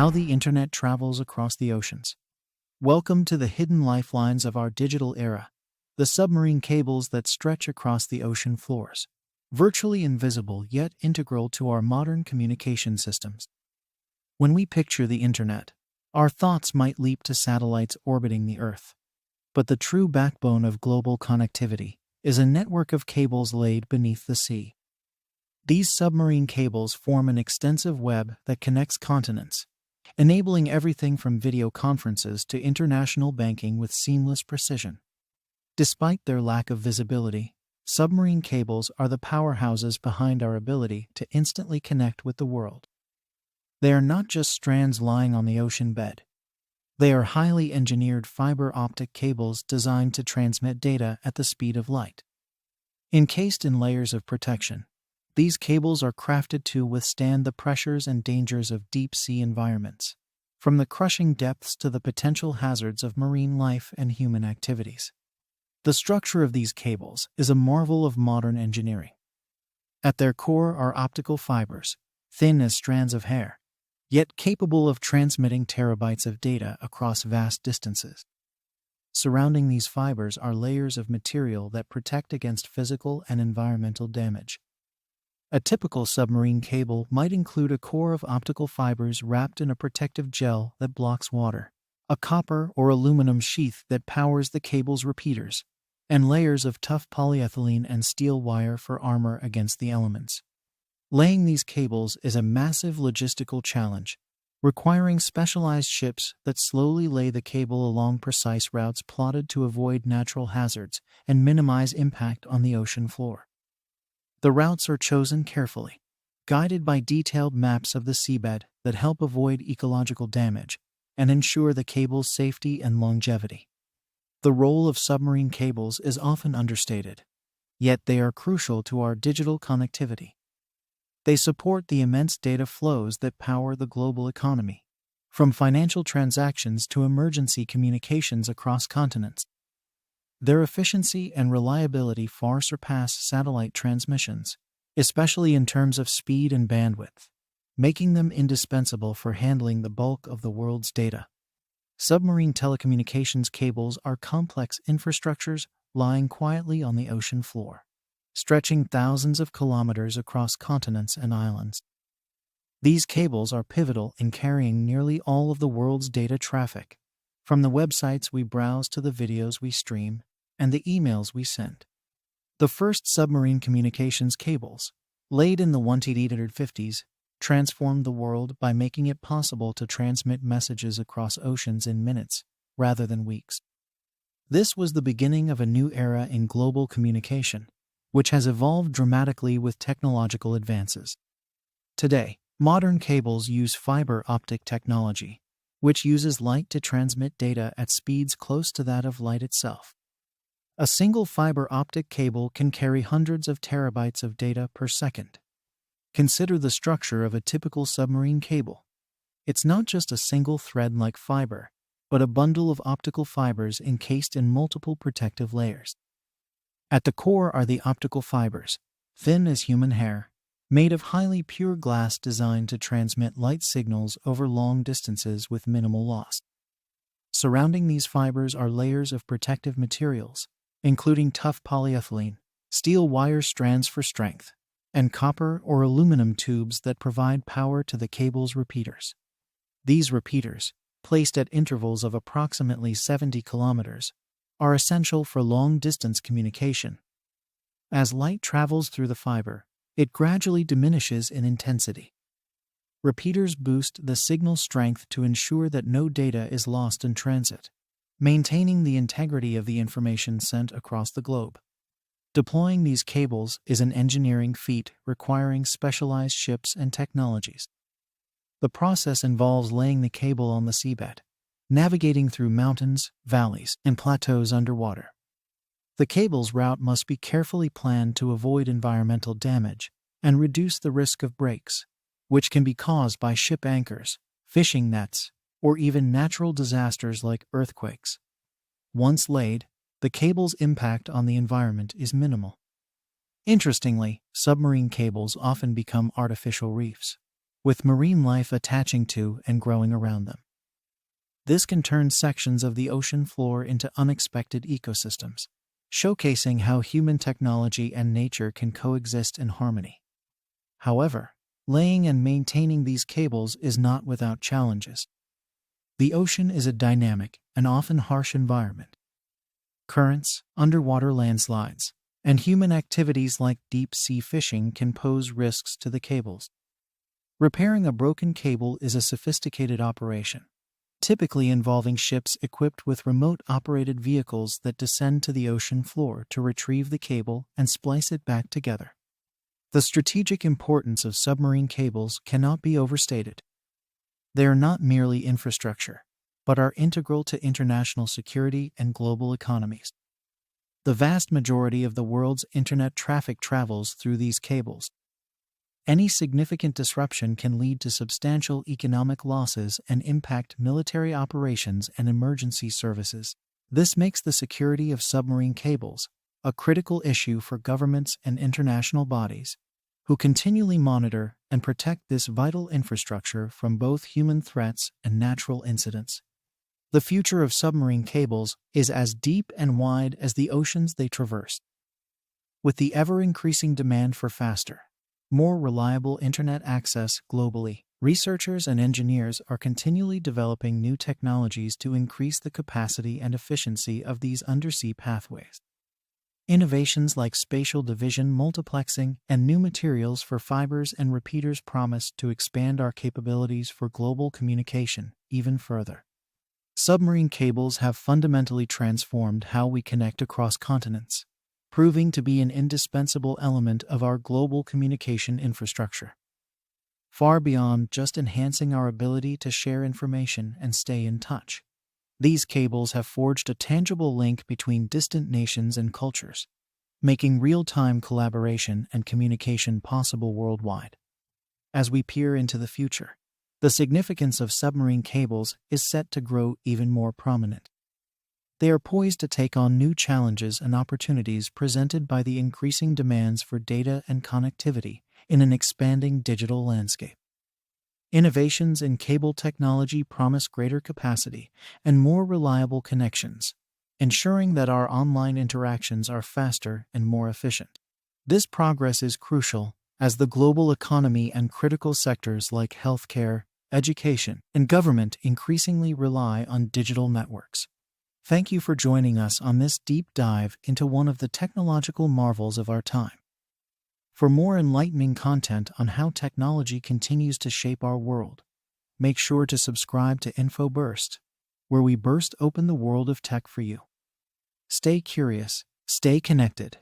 How the Internet travels across the oceans. Welcome to the hidden lifelines of our digital era, the submarine cables that stretch across the ocean floors, virtually invisible yet integral to our modern communication systems. When we picture the Internet, our thoughts might leap to satellites orbiting the Earth. But the true backbone of global connectivity is a network of cables laid beneath the sea. These submarine cables form an extensive web that connects continents, enabling everything from video conferences to international banking with seamless precision. Despite their lack of visibility, submarine cables are the powerhouses behind our ability to instantly connect with the world. They are not just strands lying on the ocean bed. They are highly engineered fiber optic cables designed to transmit data at the speed of light. Encased in layers of protection, these cables are crafted to withstand the pressures and dangers of deep-sea environments, from the crushing depths to the potential hazards of marine life and human activities. The structure of these cables is a marvel of modern engineering. At their core are optical fibers, thin as strands of hair, yet capable of transmitting terabytes of data across vast distances. Surrounding these fibers are layers of material that protect against physical and environmental damage. A typical submarine cable might include a core of optical fibers wrapped in a protective gel that blocks water, a copper or aluminum sheath that powers the cable's repeaters, and layers of tough polyethylene and steel wire for armor against the elements. Laying these cables is a massive logistical challenge, requiring specialized ships that slowly lay the cable along precise routes plotted to avoid natural hazards and minimize impact on the ocean floor. The routes are chosen carefully, guided by detailed maps of the seabed that help avoid ecological damage and ensure the cable's safety and longevity. The role of submarine cables is often understated, yet they are crucial to our digital connectivity. They support the immense data flows that power the global economy, from financial transactions to emergency communications across continents. Their efficiency and reliability far surpass satellite transmissions, especially in terms of speed and bandwidth, making them indispensable for handling the bulk of the world's data. Submarine telecommunications cables are complex infrastructures lying quietly on the ocean floor, stretching thousands of kilometers across continents and islands. These cables are pivotal in carrying nearly all of the world's data traffic, from the websites we browse to the videos we stream and the emails we send. The first submarine communications cables, laid in the 1850s, transformed the world by making it possible to transmit messages across oceans in minutes rather than weeks. This was the beginning of a new era in global communication, which has evolved dramatically with technological advances. Today, modern cables use fiber optic technology, which uses light to transmit data at speeds close to that of light itself. A single fiber optic cable can carry hundreds of terabytes of data per second. Consider the structure of a typical submarine cable. It's not just a single thread like fiber, but a bundle of optical fibers encased in multiple protective layers. At the core are the optical fibers, thin as human hair, made of highly pure glass designed to transmit light signals over long distances with minimal loss. Surrounding these fibers are layers of protective materials, including tough polyethylene, steel wire strands for strength, and copper or aluminum tubes that provide power to the cable's repeaters. These repeaters, placed at intervals of approximately 70 kilometers, are essential for long-distance communication. As light travels through the fiber, it gradually diminishes in intensity. Repeaters boost the signal strength to ensure that no data is lost in transit, maintaining the integrity of the information sent across the globe. Deploying these cables is an engineering feat requiring specialized ships and technologies. The process involves laying the cable on the seabed, navigating through mountains, valleys, and plateaus underwater. The cable's route must be carefully planned to avoid environmental damage and reduce the risk of breaks, which can be caused by ship anchors, fishing nets, or even natural disasters like earthquakes. Once laid, the cable's impact on the environment is minimal. Interestingly, submarine cables often become artificial reefs. with marine life attaching to and growing around them. This can turn sections of the ocean floor into unexpected ecosystems, showcasing how human technology and nature can coexist in harmony. However, laying and maintaining these cables is not without challenges. The ocean is a dynamic and often harsh environment. Currents, underwater landslides, and human activities like deep-sea fishing can pose risks to the cables. Repairing a broken cable is a sophisticated operation, typically involving ships equipped with remote-operated vehicles that descend to the ocean floor to retrieve the cable and splice it back together. The strategic importance of submarine cables cannot be overstated. They are not merely infrastructure, but are integral to international security and global economies. The vast majority of the world's internet traffic travels through these cables. Any significant disruption can lead to substantial economic losses and impact military operations and emergency services. This makes the security of submarine cables a critical issue for governments and international bodies, who continually monitor and protect this vital infrastructure from both human threats and natural incidents. The future of submarine cables is as deep and wide as the oceans they traverse. With the ever-increasing demand for faster, more reliable internet access globally, researchers and engineers are continually developing new technologies to increase the capacity and efficiency of these undersea pathways. Innovations like spatial division multiplexing and new materials for fibers and repeaters promise to expand our capabilities for global communication even further. Submarine cables have fundamentally transformed how we connect across continents, proving to be an indispensable element of our global communication infrastructure. Far beyond just enhancing our ability to share information and stay in touch, these cables have forged a tangible link between distant nations and cultures, making real-time collaboration and communication possible worldwide. As we peer into the future, the significance of submarine cables is set to grow even more prominent. They are poised to take on new challenges and opportunities presented by the increasing demands for data and connectivity in an expanding digital landscape. Innovations in cable technology promise greater capacity and more reliable connections, ensuring that our online interactions are faster and more efficient. This progress is crucial as the global economy and critical sectors like healthcare, education, and government increasingly rely on digital networks. Thank you for joining us on this deep dive into one of the technological marvels of our time. For more enlightening content on how technology continues to shape our world, make sure to subscribe to InfoBurst, where we burst open the world of tech for you. Stay curious, stay connected,